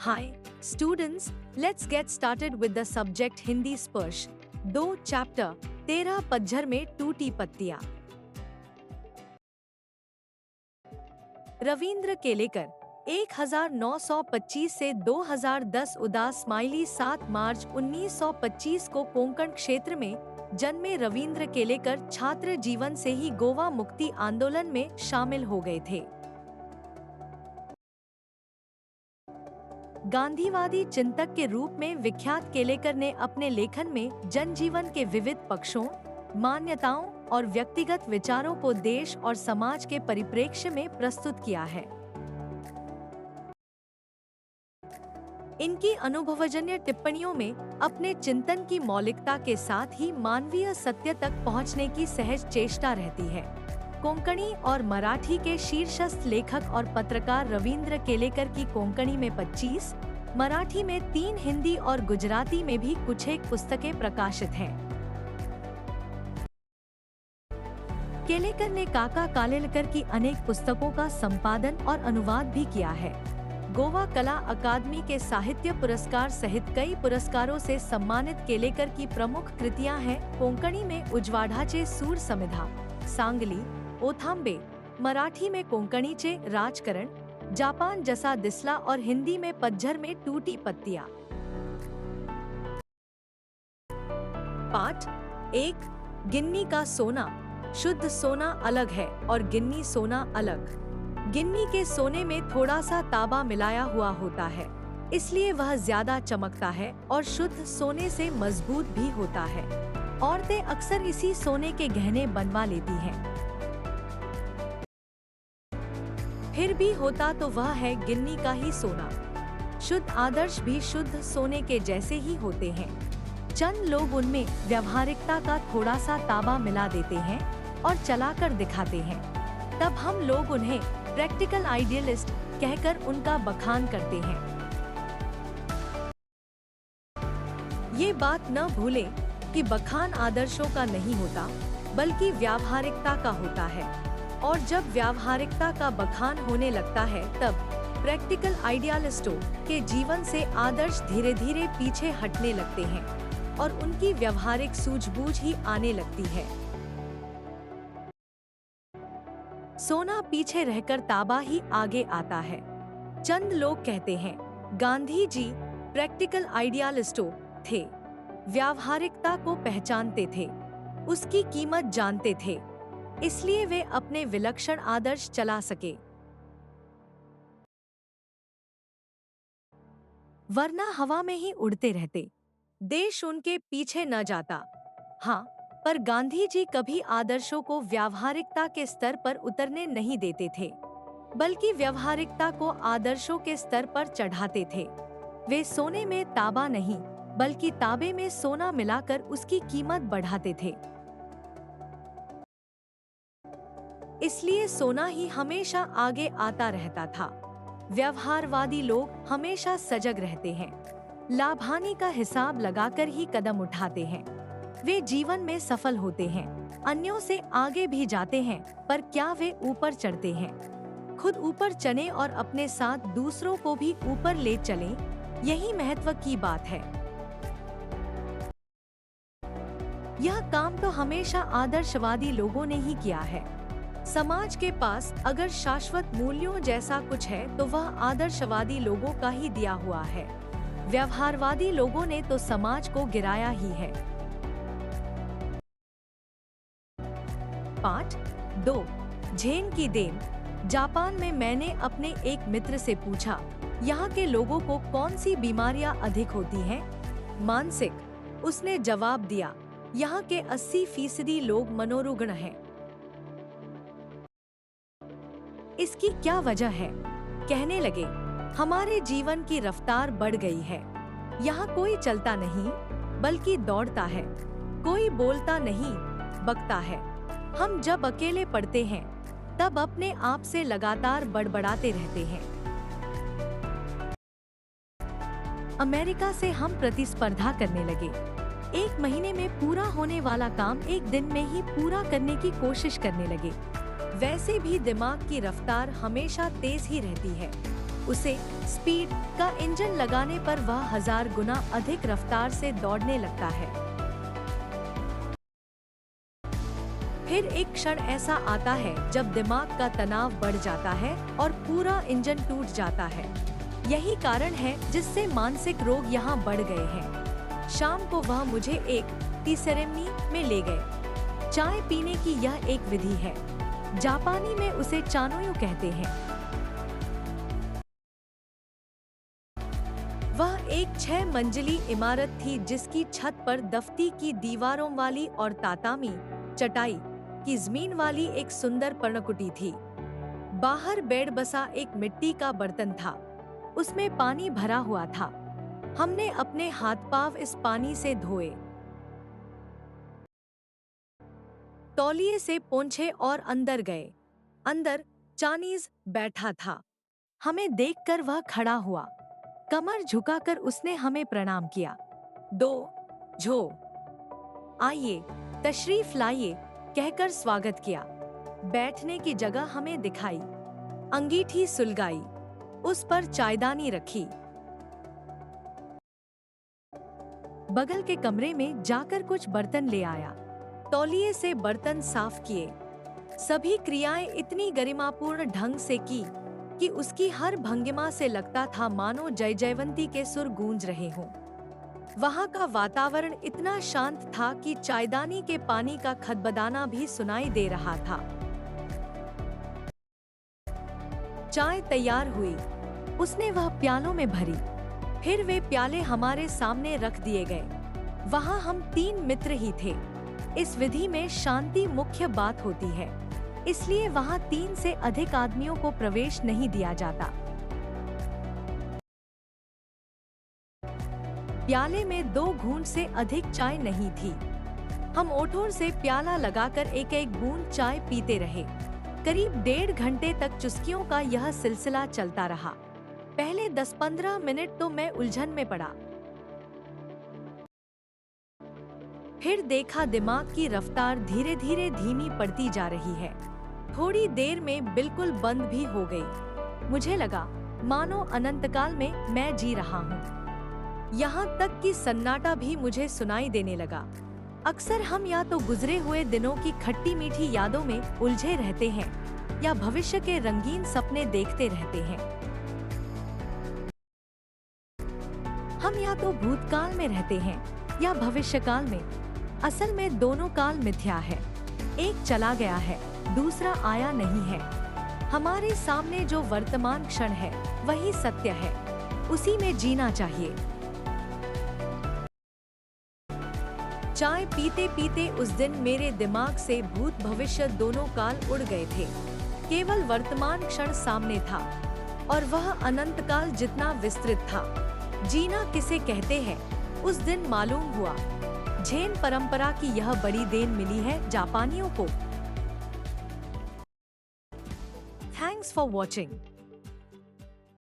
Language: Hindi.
Hi, students, let's get started with the subject Hindi स्पर्श 2 चैप्टर 13 पतझर में टूटी पत्तियां। रविंद्र केलेकर 1925 से 2010 उदास स्माइली 7 मार्च 1925 को कोंकण क्षेत्र में जन्मे रविंद्र केलेकर छात्र जीवन से ही गोवा मुक्ति आंदोलन में शामिल हो गए थे। गांधीवादी चिंतक के रूप में विख्यात केलेकर ने अपने लेखन में जनजीवन के विविध पक्षों, मान्यताओं और व्यक्तिगत विचारों को देश और समाज के परिप्रेक्ष्य में प्रस्तुत किया है। इनकी अनुभवजन्य टिप्पणियों में अपने चिंतन की मौलिकता के साथ ही मानवीय सत्य तक पहुंचने की सहज चेष्टा रहती है। कोंकणी और मराठी के शीर्षस्थ लेखक और पत्रकार रविंद्र केलेकर की कोंकणी में 25, मराठी में 3, हिंदी और गुजराती में भी कुछ एक पुस्तकें प्रकाशित हैं। केलेकर ने काका कालेलकर की अनेक पुस्तकों का संपादन और अनुवाद भी किया है। गोवा कला अकादमी के साहित्य पुरस्कार सहित कई पुरस्कारों से सम्मानित केलेकर की प्रमुख कृतियां हैं कोंकणी में उजवाडाचे सूर समिधा, सांगली, ओथांबे, मराठी में कोंकणीचे राजकरण, जापान जसा दिसला और हिंदी में पतझर में टूटी पत्तियां। पाठ 1, गिन्नी का सोना। शुद्ध सोना अलग है और गिन्नी सोना अलग। गिन्नी के सोने में थोड़ा सा तांबा मिलाया हुआ होता है, इसलिए वह ज्यादा चमकता है और शुद्ध सोने से मजबूत भी होता है। औरतें अक्सर इसी सोने के गहने बनवा लेती हैं। फिर भी होता तो वह है गिन्नी का ही सोना। शुद्ध आदर्श भी शुद्ध सोने के जैसे ही होते हैं। चंद लोग उनमें व्यवहारिकता का थोड़ा सा तांबा मिला देते हैं और चलाकर दिखाते हैं। तब हम लोग उन्हें प्रैक्टिकल आइडियलिस्ट कहकर उनका बखान करते हैं। ये बात न भूलें कि बखान आदर्शों का नहीं होता, बल्कि व्यावहारिकता का होता है। और जब व्यावहारिकता का बखान होने लगता है, तब प्रैक्टिकल आइडियलिस्टों के जीवन से आदर्श धीरे धीरे पीछे हटने लगते हैं और उनकी व्यवहारिक सूझबूझ ही आने लगती है। सोना पीछे रहकर तांबा ही आगे आता है। चंद लोग कहते हैं गांधी जी प्रैक्टिकल आइडियलिस्टों थे, व्यावहारिकता को पहचानते थे, उसकी कीमत जानते थे, इसलिए वे अपने विलक्षण आदर्श चला सके, वरना हवा में ही उड़ते रहते, देश उनके पीछे न जाता। हाँ, पर गांधी जी कभी आदर्शों को व्यावहारिकता के स्तर पर उतरने नहीं देते थे, बल्कि व्यावहारिकता को आदर्शों के स्तर पर चढ़ाते थे। वे सोने में तांबा नहीं, बल्कि तांबे में सोना मिलाकर उसकी कीमत बढ़ाते थे। इसलिए सोना ही हमेशा आगे आता रहता था। व्यवहारवादी लोग हमेशा सजग रहते हैं, लाभ-हानि का हिसाब लगाकर ही कदम उठाते हैं। वे जीवन में सफल होते हैं, अन्यों से आगे भी जाते हैं, पर क्या वे ऊपर चढ़ते हैं? खुद ऊपर चलें और अपने साथ दूसरों को भी ऊपर ले चलें, यही महत्व की बात है। यह काम तो हमेशा आदर्शवादी लोगों ने ही किया है। समाज के पास अगर शाश्वत मूल्यों जैसा कुछ है तो वह आदर्शवादी लोगों का ही दिया हुआ है। व्यवहारवादी लोगों ने तो समाज को गिराया ही है। पाठ 2, झेन की देन। जापान में मैंने अपने एक मित्र से पूछा, यहाँ के लोगों को कौन सी बीमारियां अधिक होती हैं? मानसिक। उसने जवाब दिया, यहाँ के 80% लोग मनोरुग्ण हैं। इसकी क्या वजह है? कहने लगे, हमारे जीवन की रफ्तार बढ़ गई है। यहाँ कोई चलता नहीं, बल्कि दौड़ता है। कोई बोलता नहीं, बकता है। हम जब अकेले पड़ते हैं, तब अपने आप से लगातार बड़बड़ाते रहते हैं। अमेरिका से हम प्रतिस्पर्धा करने लगे। 1 महीने में पूरा होने वाला काम 1 दिन में ही पूरा करने की कोशिश करने लगे। वैसे भी दिमाग की रफ्तार हमेशा तेज ही रहती है। उसे स्पीड का इंजन लगाने पर वह 1000 गुना अधिक रफ्तार से दौड़ने लगता है। फिर एक क्षण ऐसा आता है जब दिमाग का तनाव बढ़ जाता है और पूरा इंजन टूट जाता है। यही कारण है जिससे मानसिक रोग यहाँ बढ़ गए हैं। शाम को वह मुझे एक टी सेरेमनी में ले गए। चाय पीने की यह एक विधि है। जापानी में उसे चानोयो कहते हैं। वह एक 6 मंजिली इमारत थी जिसकी छत पर दफ्ती की दीवारों वाली और तातामी चटाई की जमीन वाली एक सुंदर पर्णकुटी थी। बाहर बेड बसा एक मिट्टी का बर्तन था। उसमें पानी भरा हुआ था। हमने अपने हाथ पांव इस पानी से धोए। तौलिए से पोंछे और अंदर गए। अंदर चाइनीज बैठा था। हमें देखकर वह खड़ा हुआ। कमर झुकाकर उसने हमें प्रणाम किया। दो झो आइए, तशरीफ लाइए कहकर स्वागत किया। बैठने की जगह हमें दिखाई। अंगीठी सुलगाई। उस पर चायदानी रखी। बगल के कमरे में जाकर कुछ बर्तन ले आया। तौलिए से बर्तन साफ किए। सभी क्रियाएं इतनी गरिमापूर्ण ढंग से की कि उसकी हर भंगिमा से लगता था मानो जय जयवंती के सुर गूंज रहे हों। वहाँ का वातावरण इतना शांत था कि चायदानी के पानी का खदबदाना भी सुनाई दे रहा था। चाय तैयार हुई। उसने वह प्यालों में भरी। फिर वे प्याले हमारे सामने रख दिए गए। वहाँ हम 3 मित्र ही थे। इस विधि में शांति मुख्य बात होती है, इसलिए वहाँ 3 से अधिक आदमियों को प्रवेश नहीं दिया जाता। प्याले में 2 घूंट से अधिक चाय नहीं थी। हम ओठों से प्याला लगाकर एक एक बूंद चाय पीते रहे। करीब 1.5 घंटे तक चुस्कियों का यह सिलसिला चलता रहा। पहले 10-15 मिनट तो मैं उलझन में पड़ा। फिर देखा दिमाग की रफ्तार धीरे धीरे धीमी पड़ती जा रही है। थोड़ी देर में बिल्कुल बंद भी हो गई। मुझे लगा मानो अनंतकाल में मैं जी रहा हूँ। यहाँ तक कि सन्नाटा भी मुझे सुनाई देने लगा। अक्सर हम या तो गुजरे हुए दिनों की खट्टी मीठी यादों में उलझे रहते हैं या भविष्य के रंगीन सपने देखते रहते हैं। हम या तो भूतकाल में रहते हैं या भविष्यकाल में। असल में दोनों काल मिथ्या है। एक चला गया है, दूसरा आया नहीं है। हमारे सामने जो वर्तमान क्षण है वही सत्य है। उसी में जीना चाहिए। चाय पीते पीते उस दिन मेरे दिमाग से भूत भविष्य दोनों काल उड़ गए थे। केवल वर्तमान क्षण सामने था और वह अनंत काल जितना विस्तृत था। जीना किसे कहते हैं, उस दिन मालूम हुआ। झेन परंपरा की यह बड़ी देन मिली है जापानियों को। Thanks for watching.